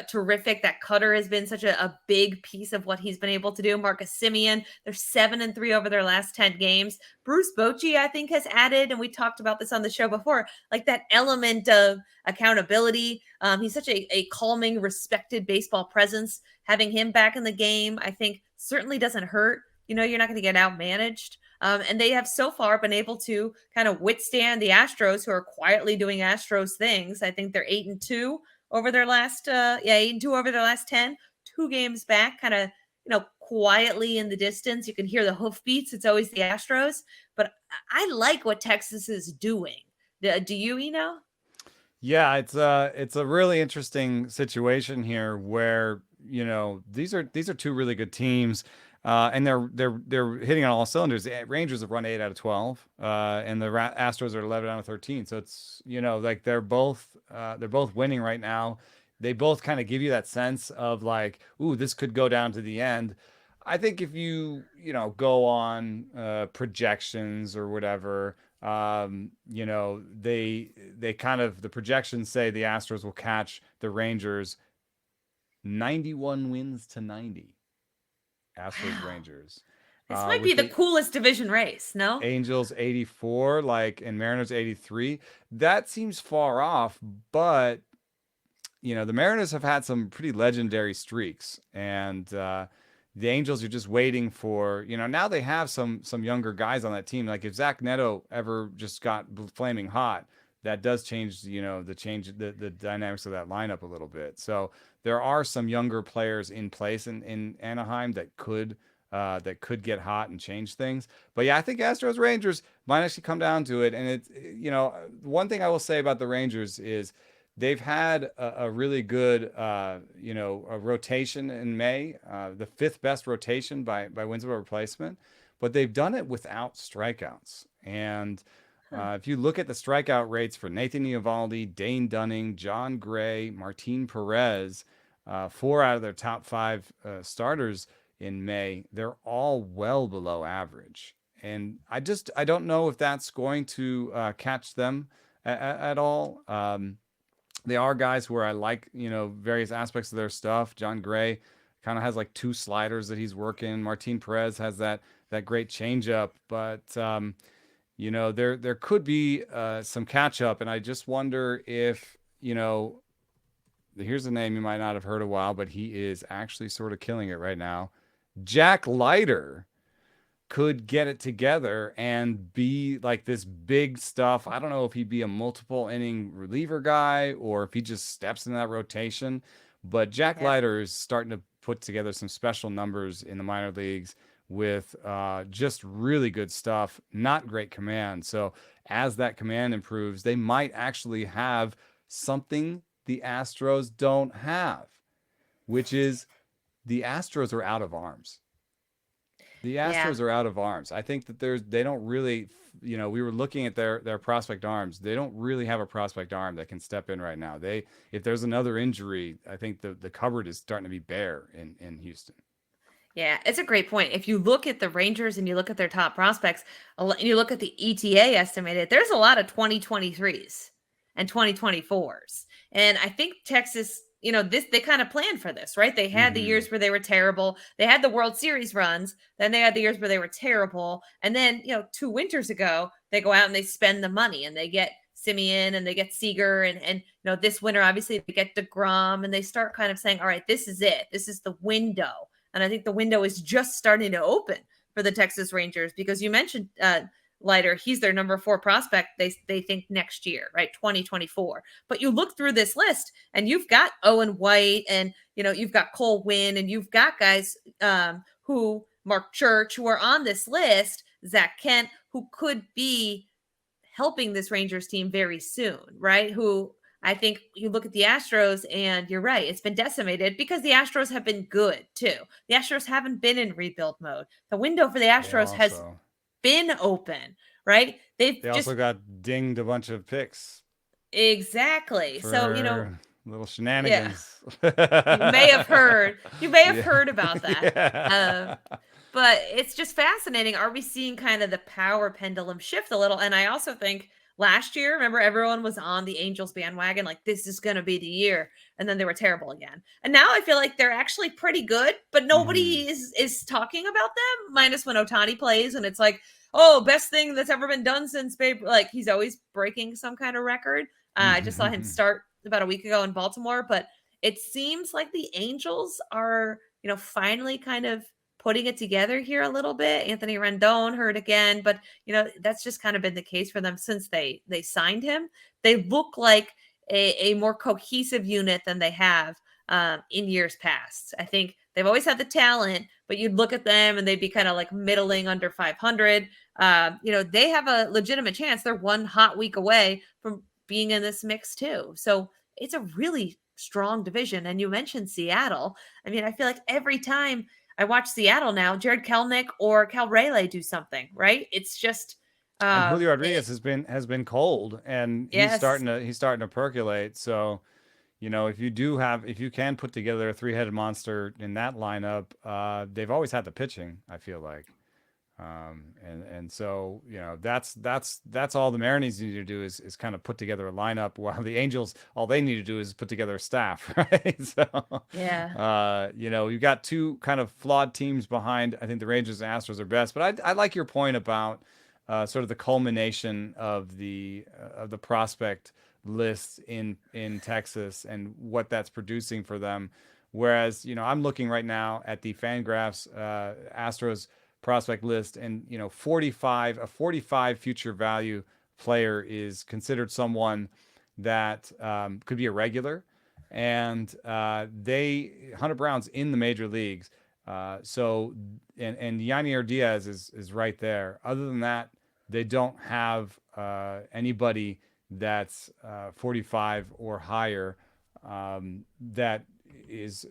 Speaker 1: terrific. That cutter has been such a big piece of what he's been able to do. Marcus Simeon, they're 7-3 over their last 10 games. Bruce Bochy, I think, has added, and we talked about this on the show before, like that element of accountability. He's such a calming, respected baseball presence. Having him back in the game, I think, certainly doesn't hurt. You're not going to get outmanaged. And they have so far been able to kind of withstand the Astros, who are quietly doing Astros things. I think they're 8-2 over their last, 8-2 over their last 10. 2 games back, kind of, quietly in the distance. You can hear the hoofbeats. It's always the Astros, but I like what Texas is doing. Do you,
Speaker 2: Yeah, it's a really interesting situation here where, these are two really good teams. And they're hitting on all cylinders. The Rangers have run 8 out of 12, and the Astros are 11 out of 13. So it's, like they're both winning right now. They both kind of give you that sense of like, ooh, this could go down to the end. I think if go on projections or whatever, they kind of, the projections say the Astros will catch the Rangers 91 wins to 90. Astros
Speaker 1: Wow.
Speaker 2: Rangers.
Speaker 1: This might be
Speaker 2: With
Speaker 1: the
Speaker 2: the
Speaker 1: coolest division race, no?
Speaker 2: Angels 84, like, and Mariners 83. That seems far off, but the Mariners have had some pretty legendary streaks, and the Angels are just waiting for, now they have some younger guys on that team. Like if Zach Neto ever just got flaming hot, that does change, the dynamics of that lineup a little bit. So there are some younger players in place in Anaheim that could get hot and change things. But yeah, I think Astros Rangers might actually come down to it. And it's, one thing I will say about the Rangers is they've had a really good, a rotation in May, the fifth best rotation by wins above replacement, but they've done it without strikeouts. And
Speaker 1: Huh.
Speaker 2: if you look at the strikeout rates for Nathan Eovaldi, Dane Dunning, John Gray, Martin Perez, four out of their top five starters in May, they're all well below average. And I don't know if that's going to catch them at all. They are guys where I like, various aspects of their stuff. John Gray kind of has like two sliders that he's working. Martin Perez has that great changeup, but there could be some catch up, and I just wonder if here's a name you might not have heard a while, but he is actually sort of killing it right now. Jack Leiter could get it together and be like this big stuff. I don't know if he'd be a multiple inning reliever guy or if he just steps in that rotation, but Jack
Speaker 1: Yeah.
Speaker 2: Leiter is starting to put together some special numbers in the minor leagues with just really good stuff, not great command. So as that command improves, they might actually have something the Astros don't have, which is the Astros are out of arms. The
Speaker 1: Yeah.
Speaker 2: Astros are out of arms. I think that they don't really, we were looking at their prospect arms. They don't really have a prospect arm that can step in right now. If there's another injury, I think the cupboard is starting to be bare in Houston.
Speaker 1: Yeah, it's a great point. If you look at the Rangers and you look at their top prospects, you look at the ETA estimated, there's a lot of 2023s and 2024s. And I think Texas, they kind of planned for this, right? They had the
Speaker 2: Mm-hmm.
Speaker 1: years where they were terrible. They had the World Series runs. Then they had the years where they were terrible. And then, 2 winters ago, they go out and they spend the money and they get Simeon and they get Seager and this winter obviously they get DeGrom and they start kind of saying, all right, this is it. This is the window. And I think the window is just starting to open for the Texas Rangers because you mentioned Leiter, he's their number 4 prospect. They think next year, right? 2024. But you look through this list and you've got Owen White and, you've got Cole Winn and you've got guys who Mark Church who are on this list, Zach Kent, who could be helping this Rangers team very soon, right? Who I think you look at the Astros and you're right. It's been decimated because the Astros have been good too. The Astros haven't been in rebuild mode. The window for the
Speaker 2: They
Speaker 1: Astros has
Speaker 2: also
Speaker 1: been open, right? They've
Speaker 2: they
Speaker 1: just
Speaker 2: also got dinged a bunch of picks
Speaker 1: exactly. So,
Speaker 2: for little
Speaker 1: yeah,
Speaker 2: shenanigans.
Speaker 1: you may have
Speaker 2: Yeah.
Speaker 1: heard about that.
Speaker 2: Yeah.
Speaker 1: But it's just fascinating. Are we seeing kind of the power pendulum shift a little? And I also think last year, remember, everyone was on the Angels bandwagon, like this is going to be the year, and then they were terrible again. And now I feel like they're actually pretty good, but
Speaker 2: Mhm.
Speaker 1: nobody is talking about them. Minus when Otani plays, and it's like, oh, best thing that's ever been done since babe. Like he's always breaking some kind of record. I just saw him start about a week ago in Baltimore, but it seems like the Angels are, finally kind of putting it together here a little bit. Anthony Rendon hurt again, but that's just kind of been the case for them since they signed him. They look like a more cohesive unit than they have in years past. I think they've always had the talent, but you'd look at them and they'd be kind of like middling under 500. They have a legitimate chance. They're one hot week away from being in this mix too. So it's a really strong division. And you mentioned Seattle. I mean, I feel like every time I watch Seattle now, Jared Kelnick or Cal Raleigh do something, right? It's just
Speaker 2: And Julio Rodriguez has been cold, and he's
Speaker 1: yes.
Speaker 2: starting to percolate. So, if you can put together a three-headed monster in that lineup, they've always had the pitching, I feel like. And so that's all the Mariners need to do is kind of put together a lineup, while the Angels, all they need to do is put together a staff, right? So
Speaker 1: Yeah.
Speaker 2: you've got two kind of flawed teams behind. I think the Rangers and Astros are best, but I like your point about sort of the culmination of the prospect list in Texas and what that's producing for them. Whereas, I'm looking right now at the Fangraphs Astros prospect list, and 45 future value player is considered someone that could be a regular, and Hunter Brown's in the major leagues. So and Yanier Diaz is right there. Other than that, they don't have anybody that's 45 or higher that is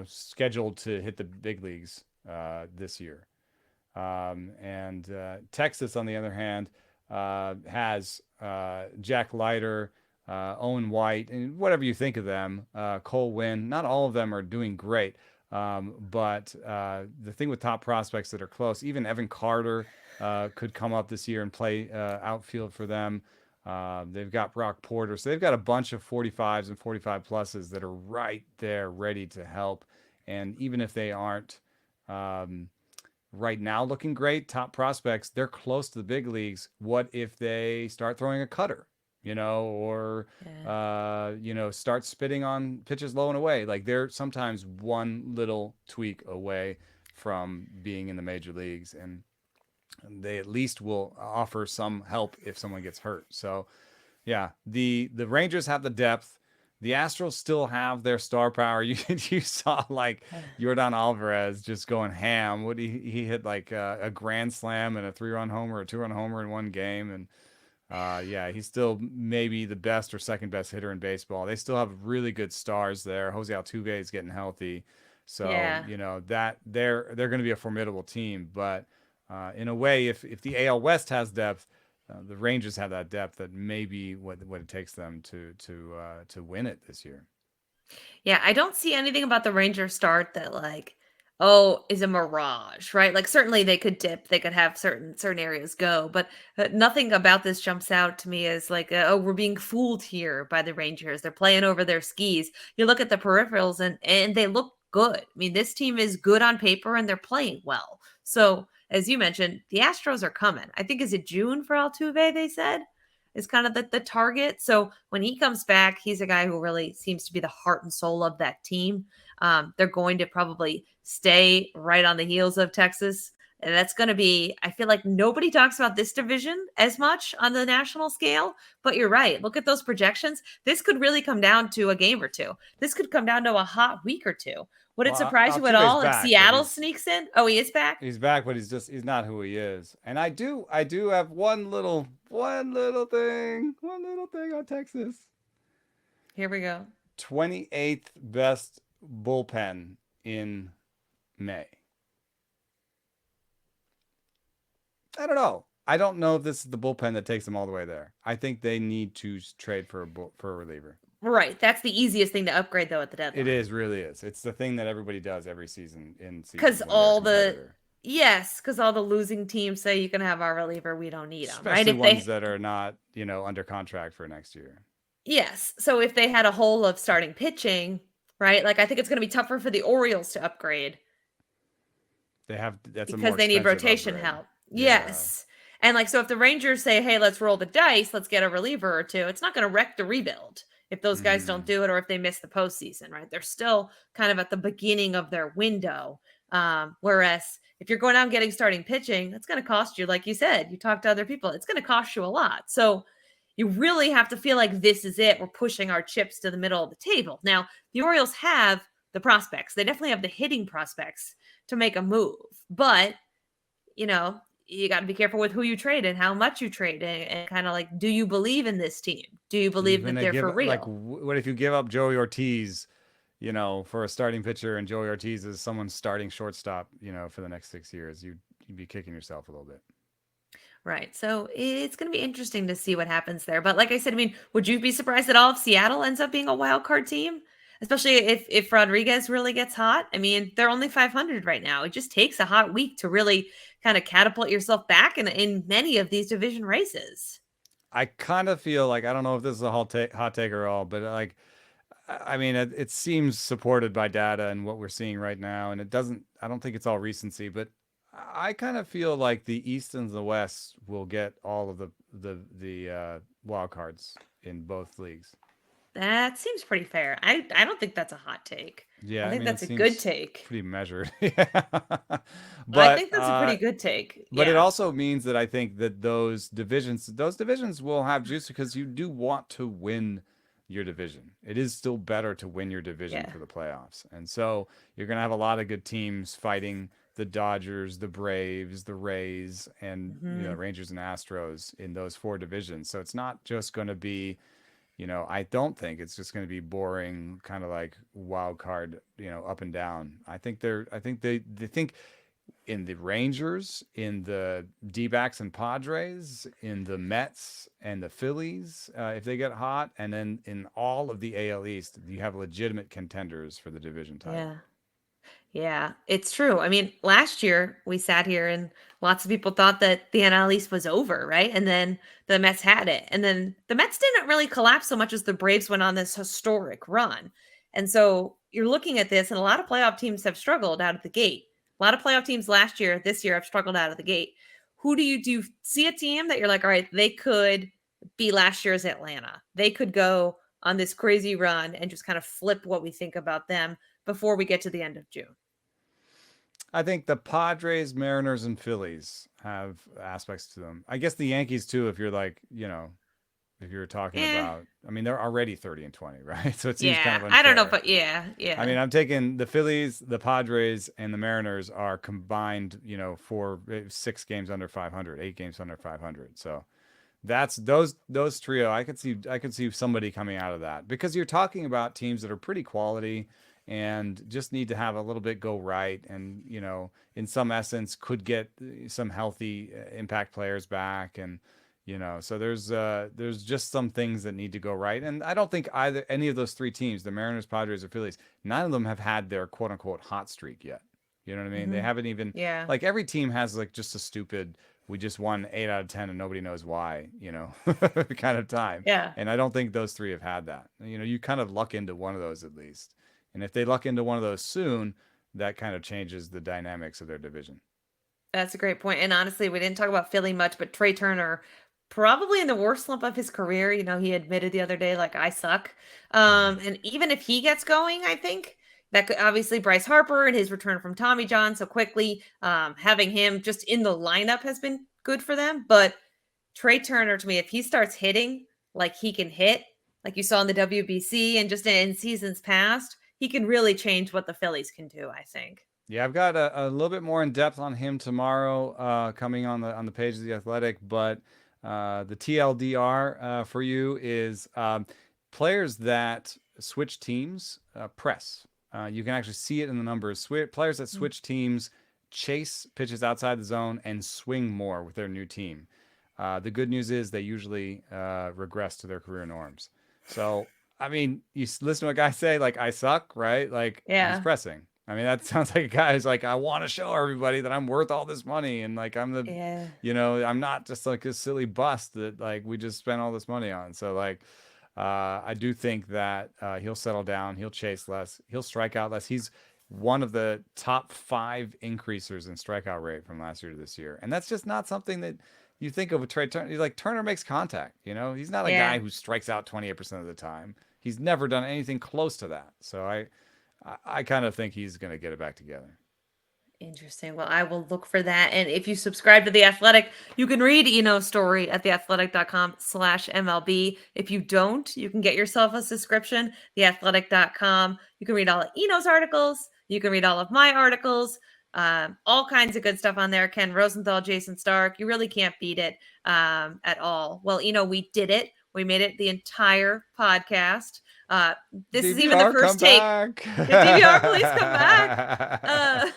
Speaker 2: scheduled to hit the big leagues this year. And Texas, on the other hand, has Jack Leiter, Owen White, and whatever you think of them, Cole Winn. Not all of them are doing great. But the thing with top prospects that are close, even Evan Carter could come up this year and play outfield for them. They've got Brock Porter. So they've got a bunch of 45s and 45 pluses that are right there ready to help. And even if they aren't right now looking great, top prospects, they're close to the big leagues. What if they start throwing a cutter, or start spitting on pitches low and away? Like, they're sometimes one little tweak away from being in the major leagues, and they at least will offer some help if someone gets hurt. So yeah, the Rangers have the depth. The Astros still have their star power. You saw like Yordan Alvarez just going ham. He hit like a grand slam and a 3-run homer, a 2-run homer in one game, and he's still maybe the best or second best hitter in baseball. They still have really good stars there. Jose Altuve is getting healthy, so
Speaker 1: Yeah.
Speaker 2: that they're going to be a formidable team. But in a way, if the AL West has depth, the Rangers have that depth that may be what it takes them to win it this year.
Speaker 1: Yeah, I don't see anything about the Ranger start that like, oh, is a mirage, right? Like certainly they could dip, they could have certain areas go, but nothing about this jumps out to me as like, oh, we're being fooled here by the Rangers. They're playing over their skis. You look at the peripherals and they look good. I mean, this team is good on paper and they're playing well. So as you mentioned, the Astros are coming. I think is it June for Altuve? They said is kind of the target. So when he comes back, he's a guy who really seems to be the heart and soul of that team. They're going to probably stay right on the heels of Texas. And that's going to be, I feel like nobody talks about this division as much on the national scale, but you're right. Look at those projections. This could really come down to a game or two. This could come down to a hot week or two. Would it
Speaker 2: Well,
Speaker 1: surprise you at
Speaker 2: Altuve's
Speaker 1: all if
Speaker 2: back, but
Speaker 1: Seattle sneaks in? Oh, he is back?
Speaker 2: he's back, but he's not who he is. And I do have one little thing on Texas.
Speaker 1: Here we go.
Speaker 2: 28th best bullpen in May. I don't know. I don't know if this is the bullpen that takes them all the way there. I think they need to trade for a reliever.
Speaker 1: Right. That's the easiest thing to upgrade, though, at the deadline.
Speaker 2: It is, really is. It's the thing that everybody does every season
Speaker 1: because all the losing teams say you can have our reliever, we don't need them, right?
Speaker 2: Especially ones that are not, under contract for next year.
Speaker 1: Yes. So if they had a hole of starting pitching, right? Like I think it's going to be tougher for the Orioles to upgrade.
Speaker 2: That's
Speaker 1: because they need rotation
Speaker 2: upgrade.
Speaker 1: help. Yes. And like so if the Rangers say, "Hey, let's roll the dice, let's get a reliever or two," it's not going to wreck the rebuild if those guys don't do it or if they miss the postseason, right? They're still kind of at the beginning of their window. Whereas if you're going out and getting starting pitching, that's going to cost you, like you said, you talk to other people, it's going to cost you a lot. So you really have to feel like this is it. We're pushing our chips to the middle of the table. Now, the Orioles have the prospects. They definitely have the hitting prospects to make a move. But, you got to be careful with who you trade and how much you trade and kind of like, do you believe in this team? Do you believe that they're for real?
Speaker 2: Like, what if you give up Joey Ortiz, for a starting pitcher, and Joey Ortiz is someone's starting shortstop, for the next 6 years? You'd be kicking yourself a little bit.
Speaker 1: Right. So it's going to be interesting to see what happens there. But like I said, I mean, would you be surprised at all if Seattle ends up being a wild card team? especially if Rodriguez really gets hot. I mean, they're only 500 right now. It just takes a hot week to really kind of catapult yourself back in many of these division races.
Speaker 2: I kind of feel like I don't know if this is a hot take or all, but like I mean, it seems supported by data and what we're seeing right now, and it doesn't. I don't think it's all recency, but I kind of feel like the East and the West will get all of the wild cards in both leagues.
Speaker 1: That seems pretty fair. I don't think that's a hot take.
Speaker 2: Yeah,
Speaker 1: I
Speaker 2: I
Speaker 1: think
Speaker 2: mean, it
Speaker 1: that's a good
Speaker 2: seems
Speaker 1: take.
Speaker 2: pretty measured. Yeah.
Speaker 1: I
Speaker 2: but
Speaker 1: think that's a pretty good take.
Speaker 2: it
Speaker 1: Yeah.
Speaker 2: also means that I think that those divisions will have juice because you do want to win your division. It is still better to win your division
Speaker 1: Yeah.
Speaker 2: for the playoffs. And so you're going to have a lot of good teams fighting the Dodgers, the Braves, the Rays, and
Speaker 1: Hmm.
Speaker 2: Rangers and Astros in those four divisions. So it's not just going to be, I don't think it's just going to be boring kind of like wild card, up and down. I think in the Rangers, in the D-backs and Padres, in the Mets and the Phillies, if they get hot, and then in all of the AL East, you have legitimate contenders for the division title.
Speaker 1: Yeah. Yeah, it's true. I mean, last year we sat here and lots of people thought that the NL East was over, right? And then the Mets had it. And then the Mets didn't really collapse so much as the Braves went on this historic run. And so you're looking at this, and a lot of playoff teams have struggled out of the gate. A lot of playoff teams last year, this year have struggled out of the gate. Who do you see a team that you're like, all right, they could be last year's Atlanta? They could go on this crazy run and just kind of flip what we think about them before we get to the end of June.
Speaker 2: I think the Padres, Mariners, and Phillies have aspects to them. I guess the Yankees too, if you're like, if you're talking
Speaker 1: Eh,
Speaker 2: about, I mean, they're already 30 and 20, right? So it seems kind
Speaker 1: yeah.
Speaker 2: of
Speaker 1: I don't know,
Speaker 2: unfair.
Speaker 1: but yeah,
Speaker 2: I
Speaker 1: yeah.
Speaker 2: mean, I'm taking the Phillies, the Padres, and the Mariners are combined, for 6 games under 500, 8 games under 500. So that's those trio. I could see somebody coming out of that because you're talking about teams that are pretty quality and just need to have a little bit go right, and in some essence, could get some healthy impact players back, and so there's just some things that need to go right, and I don't think either any of those three teams, the Mariners, Padres, or Phillies, none of them have had their quote unquote hot streak yet. You know what I mean? They
Speaker 1: Hmm.
Speaker 2: haven't even,
Speaker 1: Yeah.
Speaker 2: like, every team has like just a stupid, we just won 8 out of 10 and nobody knows why, kind of time.
Speaker 1: Yeah.
Speaker 2: And I don't think those three have had that. You kind of luck into one of those at least. And if they luck into one of those soon, that kind of changes the dynamics of their division.
Speaker 1: That's a great point. And honestly, we didn't talk about Philly much, but Trey Turner, probably in the worst slump of his career. He admitted the other day, like, I suck.
Speaker 2: Mm-hmm.
Speaker 1: And even if he gets going, I think that could obviously Bryce Harper and his return from Tommy John so quickly, having him just in the lineup has been good for them. But Trey Turner, to me, if he starts hitting like he can hit, like you saw in the WBC and just in seasons past, he can really change what the Phillies can do, I think.
Speaker 2: Yeah, I've got a little bit more in depth on him tomorrow, coming on the page of the Athletic. But the TLDR for you is players that switch teams press. You can actually see it in the numbers. Players that
Speaker 1: Mm.
Speaker 2: switch teams chase pitches outside the zone and swing more with their new team. The good news is they usually regress to their career norms. So, I mean, you listen to a guy say, like, I suck, right? Like, he's
Speaker 1: Yeah.
Speaker 2: pressing. I mean, that sounds like a guy who's like, I want to show everybody that I'm worth all this money. And like,
Speaker 1: Yeah.
Speaker 2: I'm not just like a silly bust that like we just spent all this money on. So, like, I do think that he'll settle down. He'll chase less. He'll strike out less. He's one of the top 5 increasers in strikeout rate from last year to this year. And that's just not something that you think of with Trey Turner. Like, Turner makes contact, he's not a guy
Speaker 1: Yeah.
Speaker 2: who strikes out 28% of the time. He's never done anything close to that. So I kind of think he's going to get it back together.
Speaker 1: Interesting. Well, I will look for that. And if you subscribe to The Athletic, you can read Eno's story at theathletic.com/MLB. If you don't, you can get yourself a subscription, theathletic.com. You can read all of Eno's articles. You can read all of my articles, all kinds of good stuff on there. Ken Rosenthal, Jason Stark. You really can't beat it at all. Well, we did it. We made it the entire podcast. Uh, this is even the
Speaker 2: DVR, come
Speaker 1: first take.
Speaker 2: back.
Speaker 1: Yeah, DVR, please come back. Uh,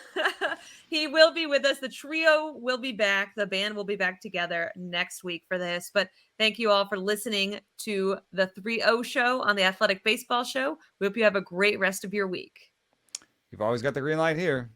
Speaker 1: he will will be with us. The trio will be back. The band will be back together next week for this. But thank you all for listening to the 3-0 show on the Athletic Baseball Show. We hope you have a great rest of your week.
Speaker 2: You've always got the green light here.